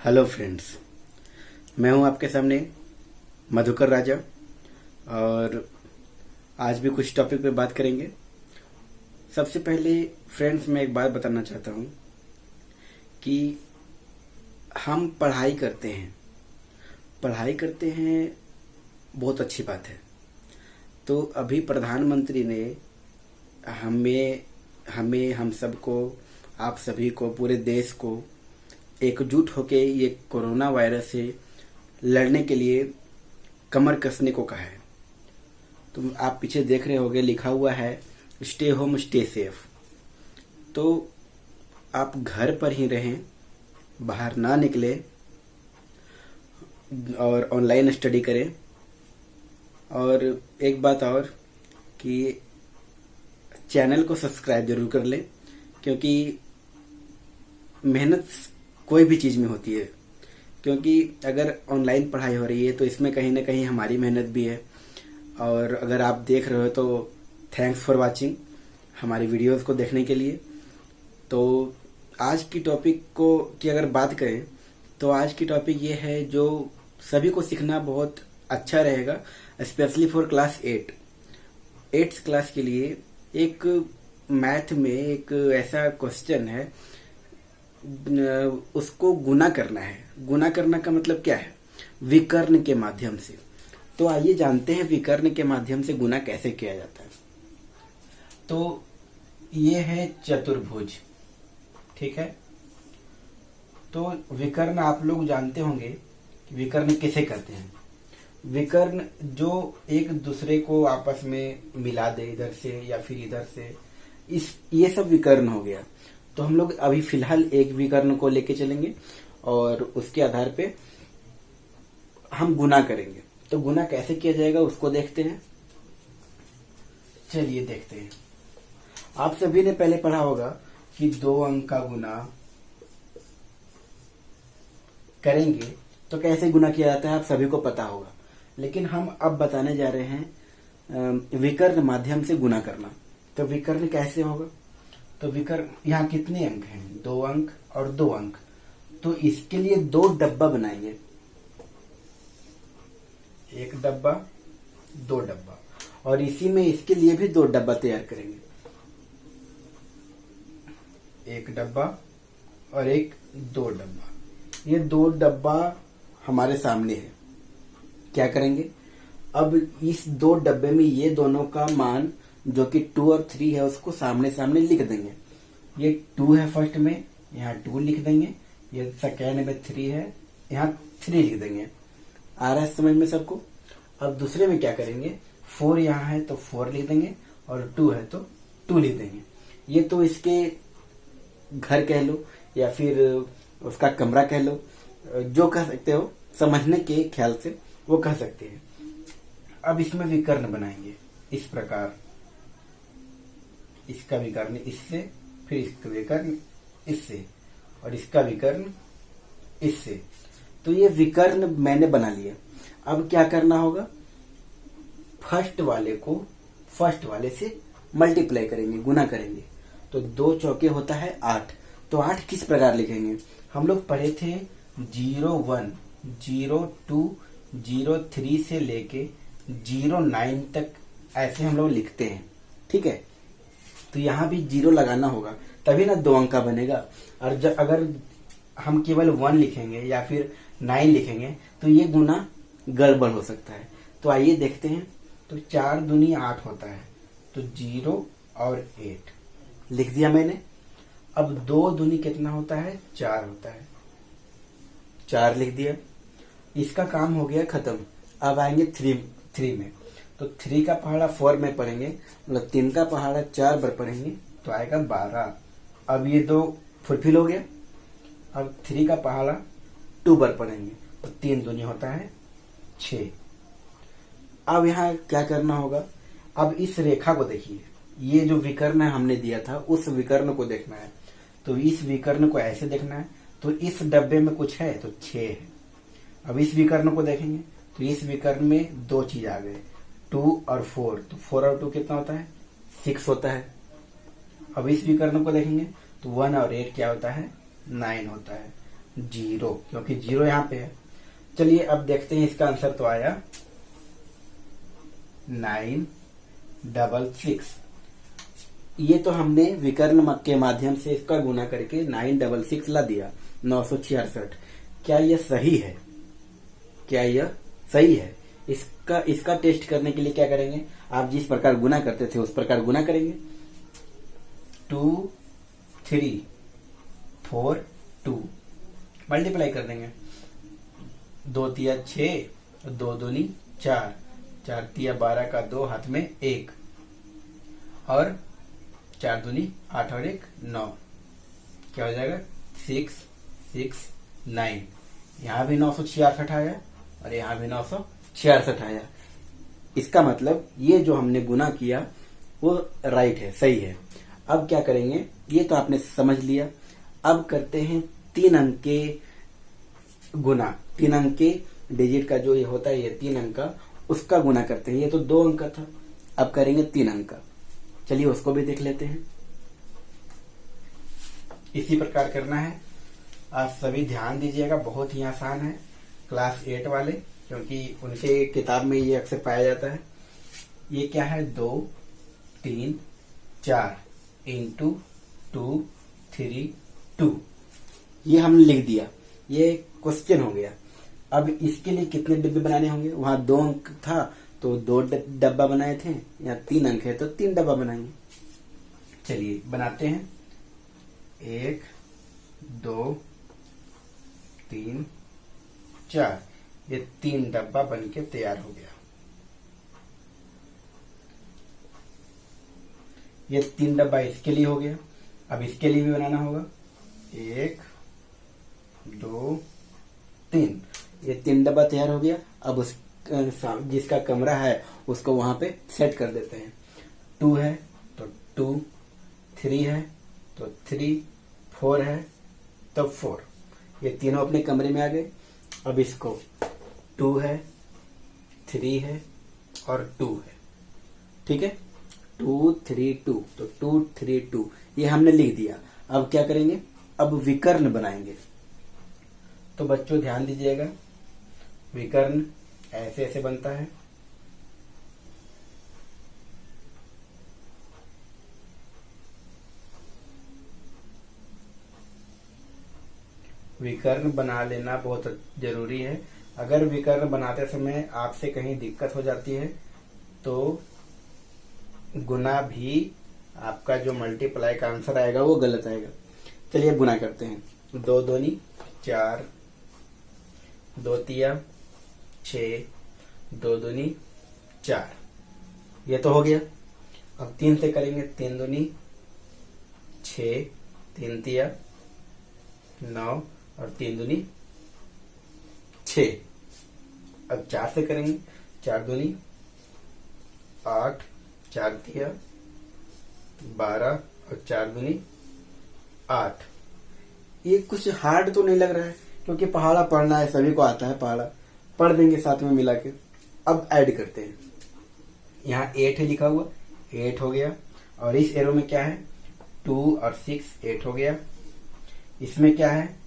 Hello friends, मैं हूं आपके सामने मधुकर राजा और आज भी कुछ टॉपिक पे बात करेंगे। सबसे पहले फ्रेंड्स मैं एक बात बताना चाहता हूं कि हम पढ़ाई करते हैं बहुत अच्छी बात है। तो अभी प्रधानमंत्री ने हम सबको, आप सभी को, पूरे देश को एकजुट होके ये कोरोना वायरस से लड़ने के लिए कमर कसने को कहा है। तो आप पीछे देख रहे होंगे लिखा हुआ है स्टे होम स्टे सेफ। तो आप घर पर ही रहें, बाहर ना निकले और ऑनलाइन स्टडी करें। और एक बात और कि चैनल को सब्सक्राइब जरूर कर लें, क्योंकि मेहनत कोई भी चीज़ में होती है। क्योंकि अगर ऑनलाइन पढ़ाई हो रही है तो इसमें कहीं ना कहीं हमारी मेहनत भी है। और अगर आप देख रहे हो तो थैंक्स फॉर वाचिंग हमारी वीडियोस को देखने के लिए। तो आज की टॉपिक की अगर बात करें तो आज की टॉपिक ये है जो सभी को सीखना बहुत अच्छा रहेगा, specially for class 8th class के लिए। एक मैथ में एक ऐसा क्वेश्चन है, उसको गुना करना है। गुना करना का मतलब क्या है? विकर्ण के माध्यम से। तो आइए जानते हैं विकर्ण के माध्यम से गुना कैसे किया जाता है। तो ये है चतुर्भुज, ठीक है। तो विकर्ण आप लोग जानते होंगे कि विकर्ण किसे कहते हैं। विकर्ण जो एक दूसरे को आपस में मिला दे, इधर से या फिर इधर से, ये सब विकर्ण हो गया। तो हम लोग अभी फिलहाल एक विकर्ण को लेके चलेंगे और उसके आधार पे हम गुना करेंगे। तो गुना कैसे किया जाएगा उसको देखते हैं। चलिए देखते हैं। आप सभी ने पहले पढ़ा होगा कि 2 अंक का गुना करेंगे तो कैसे गुना किया जाता है, आप सभी को पता होगा। लेकिन हम अब बताने जा रहे हैं विकर्ण माध्यम से गुना करना। तो विकर्ण कैसे होगा? तो विकर्ण, यहाँ कितने अंक हैं? 2 अंक और 2 अंक। तो इसके लिए 2 डब्बा बनाएंगे, 1 डब्बा 2 डब्बा, और इसी में इसके लिए भी 2 डब्बा तैयार करेंगे, 1 डब्बा और 2 डब्बा। ये 2 डब्बा हमारे सामने है। क्या करेंगे? अब इस 2 डब्बे में ये दोनों का मान जो कि 2 और 3 है उसको सामने सामने लिख देंगे। ये 2 है फर्स्ट में, यहाँ 2 लिख देंगे। ये सेकेंड में 3 है, यहाँ 3 लिख देंगे। आ रहा है समझ में सबको? अब दूसरे में क्या करेंगे? 4 यहाँ है तो 4 लिख देंगे और 2 है तो 2 लिख देंगे। ये तो इसके घर कह लो या फिर उसका कमरा कह लो, जो कह सकते हो, समझने के ख्याल से वो कह सकते हैं। अब इसमें विकर्ण बनाएंगे इस प्रकार। इसका विकर्ण इससे, फिर इसका विकर्ण इससे और इसका विकर्ण इससे। तो ये विकर्ण मैंने बना लिया। अब क्या करना होगा? फर्स्ट वाले को फर्स्ट वाले से मल्टीप्लाई करेंगे, गुना करेंगे। तो 2 चौके होता है 8। तो 8 किस प्रकार लिखेंगे? हम लोग पढ़े थे 01, 02, 03 से लेके 09 तक ऐसे हम लोग लिखते हैं, ठीक है। तो यहाँ भी 0 लगाना होगा, तभी ना 2 अंक का बनेगा। और अगर हम केवल 1 लिखेंगे या फिर 9 लिखेंगे तो ये गुना गड़बड़ हो सकता है। तो आइए देखते हैं। तो 4 दूनी 8 होता है, तो 0 और 8 लिख दिया मैंने। अब 2 दूनी कितना होता है? 4 होता है, 4 लिख दिया। इसका काम हो गया खत्म। अब आएंगे 3 में। तो 3 का पहाड़ा 4 में पढ़ेंगे, मतलब 3 का पहाड़ा 4 बार पढ़ेंगे तो आएगा 12। अब ये 2 फुलफिल हो गया। अब 3 का पहाड़ा 2 बार पढ़ेंगे तो 3 दूनी होता है 6। अब यहाँ क्या करना होगा? अब इस रेखा को देखिए, ये जो विकर्ण हमने दिया था उस विकर्ण को देखना है। तो इस विकर्ण को ऐसे देखना है। तो इस डब्बे में कुछ है तो 6 है। अब इस विकर्ण को देखेंगे तो इस विकर्ण में 2 चीज आ गए, 2 और 4। तो 4 और 2 कितना होता है? 6 होता है। अब इस विकर्ण को देखेंगे तो 1 और 8 क्या होता है? 9 होता है। जीरो, क्योंकि जीरो यहां पे है। चलिए अब देखते हैं, इसका आंसर तो आया 966। ये तो हमने विकर्ण के माध्यम से इसका गुना करके 966 ला दिया, 966। क्या यह सही है? क्या यह सही है? इसका टेस्ट करने के लिए क्या करेंगे, आप जिस प्रकार गुना करते थे उस प्रकार गुना करेंगे। 2 3 4 2 मल्टीप्लाई कर देंगे। 2 तिया 6, 2 दूनी 4, 4 तिया 12 का 2 हाथ में 1, और 4 दूनी 8 और 1 9। क्या हो जाएगा? 6 6 9। यहां भी 966 आया और यहां भी 966 आया। इसका मतलब ये जो हमने गुना किया वो राइट है, सही है। अब क्या करेंगे, ये तो आपने समझ लिया। अब करते हैं 3 अंक के गुना। 3 अंक के डिजिट का जो ये होता है, ये 3 अंक का, उसका गुना करते हैं। ये तो 2 अंक का था, अब करेंगे 3 अंक का। चलिए उसको भी देख लेते हैं। इसी प्रकार करना है। आप सभी ध्यान दीजिएगा, बहुत ही आसान है। क्लास 8 वाले, क्योंकि उनके किताब में ये अक्सर पाया जाता है। ये क्या है? 2 3 4 इंटू 2 3 2। ये हमने लिख दिया, ये क्वेश्चन हो गया। अब इसके लिए कितने डिब्बे बनाने होंगे? वहां 2 अंक था तो 2 डब्बा बनाए थे, यहाँ 3 अंक है तो 3 डब्बा बनाएंगे। चलिए बनाते हैं। 1 2 3 4। ये 3 डब्बा बनके तैयार हो गया। ये 3 डब्बा इसके लिए हो गया। अब इसके लिए भी बनाना होगा। 1 2 3। ये 3 डब्बा तैयार हो गया। अब उस जिसका कमरा है उसको वहां पे सेट कर देते हैं। 2 है तो 2, 3 है तो 3, 4 है तो 4। ये तीनों अपने कमरे में आ गए। अब इसको 2 है, 3 है और 2 है, ठीक है। 2 3 2, तो 2 3 2 ये हमने लिख दिया। अब क्या करेंगे? अब विकर्ण बनाएंगे। तो बच्चों ध्यान दीजिएगा, विकर्ण ऐसे ऐसे बनता है। विकर्ण बना लेना बहुत जरूरी है। अगर विकर्ण बनाते समय आपसे कहीं दिक्कत हो जाती है तो गुना भी, आपका जो मल्टीप्लाई का आंसर आएगा वो गलत आएगा। चलिए गुना करते हैं। 2 दूनी 4, 2 तिया 6, 2 दूनी 4। ये तो हो गया। अब 3 से करेंगे। 3 दूनी 6, 3 तिया 9 और 3 दूनी 6। अब 4 से करेंगे। 4 दूनी 8, 4 तिया 12 और 4 दूनी 8। ये कुछ हार्ड तो नहीं लग रहा है, क्योंकि पहाड़ा पढ़ना है, सभी को आता है पहाड़ा, पढ़ देंगे साथ में मिला के। अब ऐड करते हैं। यहाँ 8 है लिखा हुआ, 8 हो गया। और इस एरो में क्या है? 2 और 6, 8 हो गया। इसमें क्या है?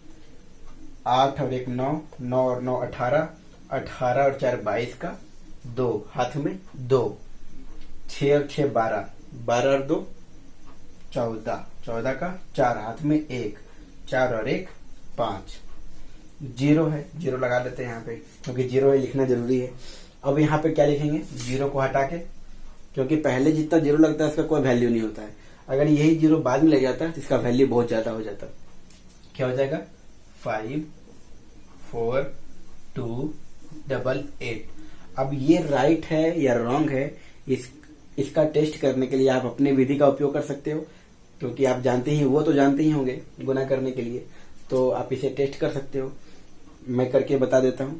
8 और 1 9, 9 और 9 18, 18 और 4 22 का 2 हाथ में 2, 6 और 6 12, 12 और 2 14, 14 का 4 हाथ में 1, 4 और 1 5। 0 है, 0 लगा देते हैं यहाँ पे, क्योंकि 0 है लिखना जरूरी है। अब यहाँ पे क्या लिखेंगे? 0 को हटा के, क्योंकि पहले जितना 0 लगता है उसका कोई वैल्यू नहीं होता है। अगर यही 0 बाद में लग जाता है तो इसका वैल्यू बहुत ज्यादा हो जाता है। क्या हो जाएगा? 5 4 2 8 8। अब ये राइट है या रॉन्ग है, इसका टेस्ट करने के लिए आप अपनी विधि का उपयोग कर सकते हो, क्योंकि आप जानते ही, वो तो जानते ही होंगे गुना करने के लिए, तो आप इसे टेस्ट कर सकते हो। मैं करके बता देता हूं।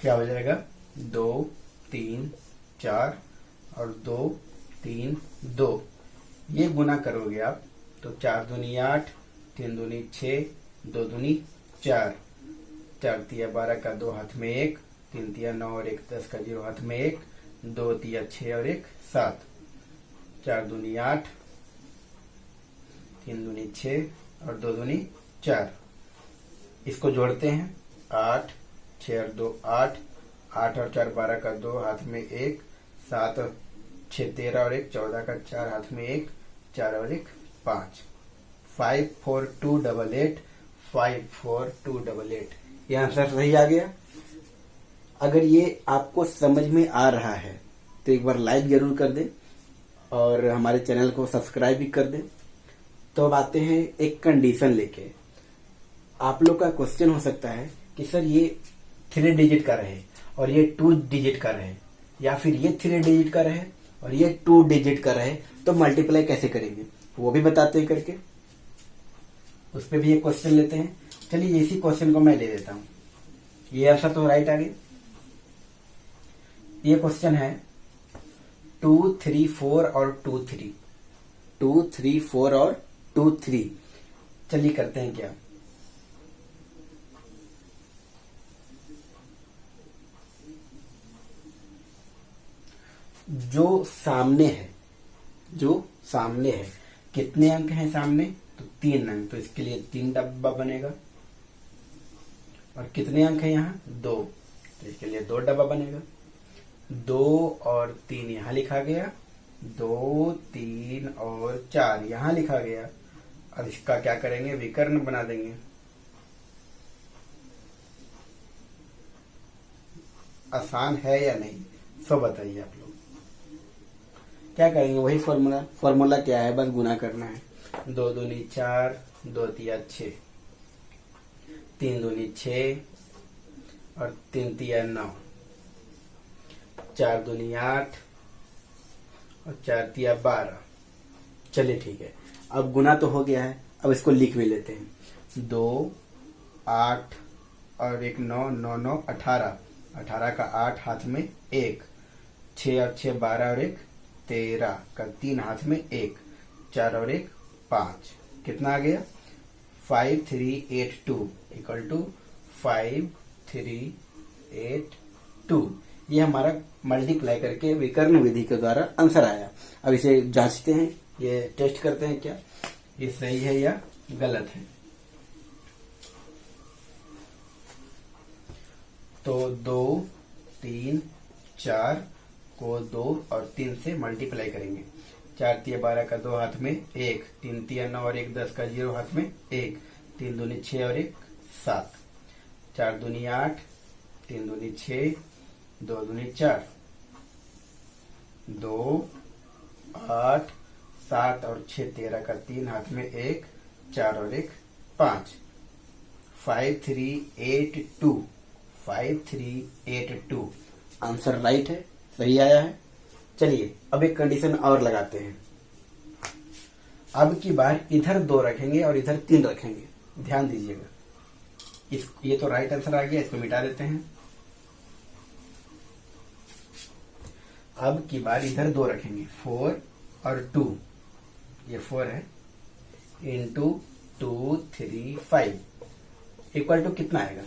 क्या हो जाएगा? 2 3 4 और 2 3 2। ये गुना करोगे आप तो 4 दूनी 8, 3 दूनी 6, 2 दूनी 4, 4 तिया 12 का 2 हाथ में 1, 3 तिया 9 और 1 10 का 0 हाथ में 1, 2 तिया 6 और 1 7, 4 दूनी 8, 3 दूनी 6 और 2 दूनी 4। इसको जोड़ते हैं, 8 6 और 2 8, 8 और 4 12 का 2 हाथ में 1, 7 और 6 13 और 1 14 का 4 हाथ में 1, 4 और 1 5, 5 4 2 8 8, 5 4 2 8 8। ये आंसर सही आ गया। अगर ये आपको समझ में आ रहा है तो एक बार लाइक जरूर कर दें और हमारे चैनल को सब्सक्राइब भी कर दें। तो अब आते हैं एक कंडीशन लेके। आप लोग का क्वेश्चन हो सकता है कि सर ये 3 डिजिट का रहे और ये 2 डिजिट का रहे, या फिर ये 3 डिजिट का रहे और ये 2 डिजिट का रहे, तो मल्टीप्लाई कैसे करेंगे, वो भी बताते हैं करके। उस पर भी एक क्वेश्चन लेते हैं। चलिए इसी क्वेश्चन को मैं ले लेता हूं। ये आंसर तो राइट आ गया। ये क्वेश्चन है 2 3 4 और 2 3, 2 3 4 और 2 3। चलिए करते हैं क्या, जो सामने है, जो सामने है, कितने अंक हैं सामने, तो 3 अंक, तो इसके लिए 3 डब्बा बनेगा। और कितने अंक हैं यहाँ, 2, तो इसके लिए 2 डब्बा बनेगा। 2 और 3 यहाँ लिखा गया, 2 3 और 4 यहाँ लिखा गया। अब इसका क्या करेंगे, विकर्ण बना देंगे। आसान है या नहीं, सो बताइए आप लोग। क्या करेंगे, वही फॉर्मूला। फॉर्मूला क्या है, बस गुना करना है। 2 दूनी 4, 2 तिया 6, 3 दूनी 6 और 3 तिया 9, 4 दूनी 8 और 4 तिया 12। चलिए ठीक है, अब गुना तो हो गया है, अब इसको लिख भी लेते हैं। 2 8 और 1 9, 9 9 18, 18 का 8 हाथ में 1, 6 और 6 12 और 1 13 का 3 हाथ में 1, 4 और 1 5। कितना आ गया, 5 3 8 2 इक्वल टू 5 3 8 2। ये हमारा मल्टीप्लाई करके विकर्ण विधि के द्वारा आंसर आया। अब इसे जांचते हैं, ये टेस्ट करते हैं क्या ये सही है या गलत है। तो 2 3 4 को 2 और 3 से मल्टीप्लाई करेंगे। 4 तिया 12 का 2 हाथ में 1, 3 तिया 9 और 1 10 का 0 हाथ में 1, 3 दूनी 6 और 1 7, 4 दूनी 8, 3 दूनी 6, 2 दूनी 4, 2 8 7 और 6 13 का 3 हाथ में 1, 4 और 1 5, 5 3 8 2, 5 3 8 2। आंसर राइट है, सही आया है। चलिए अब एक कंडीशन और लगाते हैं। अब की बार इधर 2 रखेंगे और इधर 3 रखेंगे, ध्यान दीजिएगा। ये तो राइट आंसर आ गया, इसको मिटा देते हैं। अब की बार इधर 2 रखेंगे, 4 और 2, ये 4 है, इंटू 2 3 5 इक्वल टू कितना आएगा।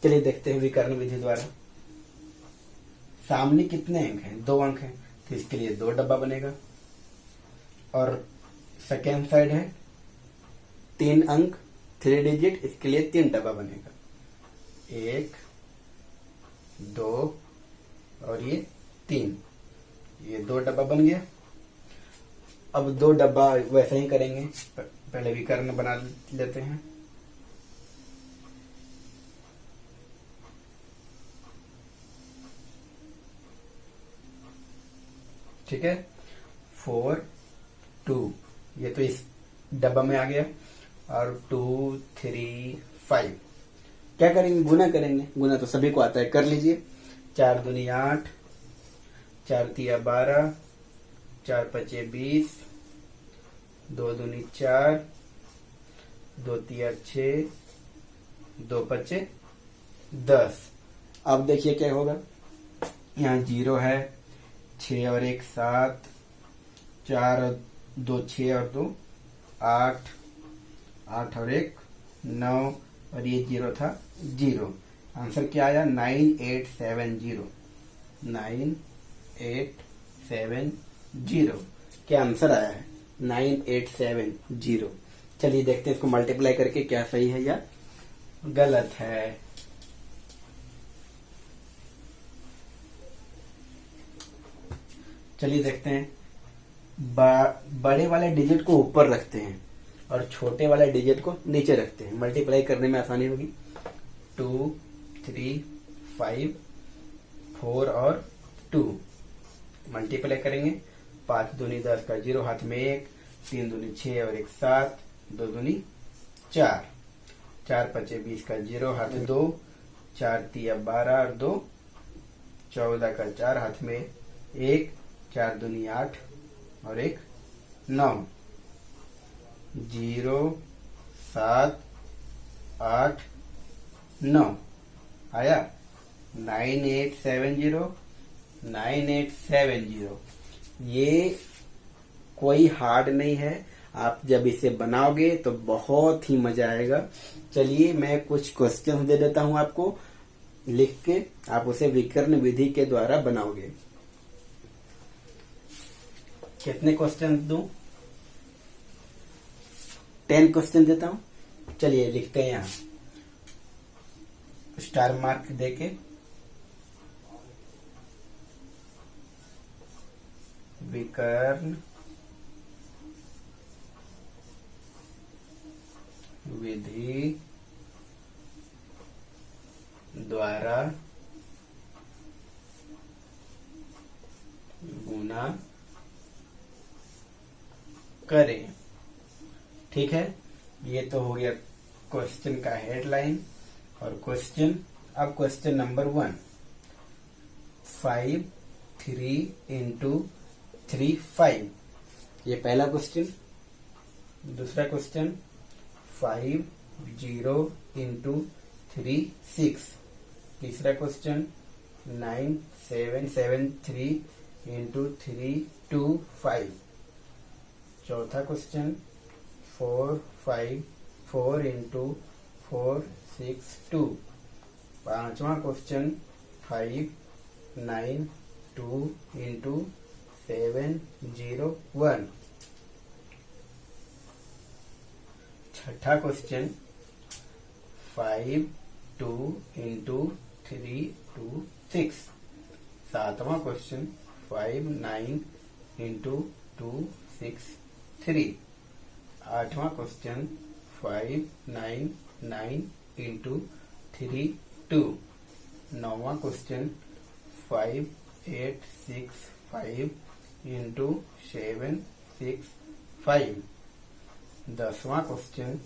चलिए देखते हैं विकर्ण विधि द्वारा। सामने कितने अंक हैं, 2 अंक हैं, तो इसके लिए 2 डब्बा बनेगा। और सेकेंड साइड है 3 अंक 3 डिजिट, इसके लिए 3 डब्बा बनेगा। 1 2 और ये 3, ये 2 डब्बा बन गया। अब 2 डब्बा वैसे ही करेंगे, पहले विकर्ण बना लेते हैं। ठीक है, 4 2, ये तो इस डब्बा में आ गया। और 2 3 5 क्या करेंगे, गुना करेंगे। गुना तो सभी को आता है, कर लीजिए। 4 दूनी 8, 4 तिया 12, 4 पचे 20, 2 दूनी 4, 2 तिया 6, 2 पचे 10। अब देखिए क्या होगा, यहाँ 0 है, 6 और 1 7, 4 और 2 6 और 2 8, 8 और 1 9 और ये 0 था 0। आंसर क्या आया, 9870। 9870 क्या आंसर आया है 9870। चलिए देखते हैं इसको मल्टीप्लाई करके क्या सही है या गलत है। चलिए देखते हैं। बड़े वाले डिजिट को ऊपर रखते हैं और छोटे वाले डिजिट को नीचे रखते हैं, मल्टीप्लाई करने में आसानी होगी। 2 3 5 4 और 2 मल्टीप्लाई करेंगे। 5 दूनी 10 का 0 हाथ में 1, 3 दूनी 6 और 1 7, 2 दूनी 4, 4 5 20 का 0 हाथ में 2, 4 3 12 और 2 14 का 4 हाथ में 1, 4 दूनी 8 और 1 9, 0 7 8 9 आया 9870। ये कोई हार्ड नहीं है, आप जब इसे बनाओगे तो बहुत ही मजा आएगा। चलिए मैं कुछ क्वेश्चन दे देता हूं आपको, लिख के आप उसे विकर्ण विधि के द्वारा बनाओगे। कितने क्वेश्चन दूं? 10 क्वेश्चन देता हूं। चलिए लिखते हैं यहां स्टार मार्क देके। विकर्ण विधि द्वारा गुणा करें। ठीक है, ये तो हो गया क्वेश्चन का हेडलाइन और क्वेश्चन। अब क्वेश्चन नंबर 1, 5 3 into 3 5, ये पहला क्वेश्चन। दूसरा क्वेश्चन 5 0 into 3 6। तीसरा क्वेश्चन 9 7 7 3 into 3 2 5। चौथा क्वेश्चन 4 5 4 into 4 6 2। पांचवा क्वेश्चन 5 9 2 into 7 0 1। छठा क्वेश्चन 5 2 into 3 2 6। सातवां क्वेश्चन 5 9 into 2 6 3। आठवां क्वेश्चन 5 9 9 into 3 2। नौवां क्वेश्चन 5 8 6 5 into 7 6 5। 10वां question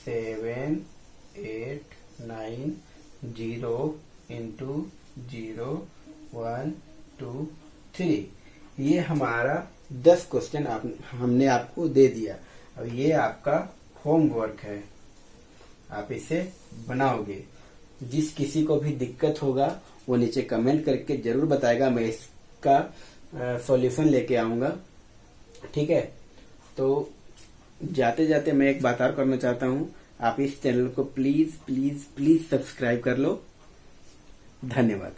7 8 9 0 into 0 1 2 3। ये हमारा 10 क्वेश्चन हमने आपको दे दिया। अब ये आपका होमवर्क है, आप इसे बनाओगे। जिस किसी को भी दिक्कत होगा वो नीचे कमेंट करके जरूर बताएगा, मैं इसका सॉल्यूशन लेके आऊंगा। ठीक है, तो जाते जाते मैं एक बात और करना चाहता हूँ, आप इस चैनल को प्लीज प्लीज प्लीज सब्सक्राइब कर लो। धन्यवाद।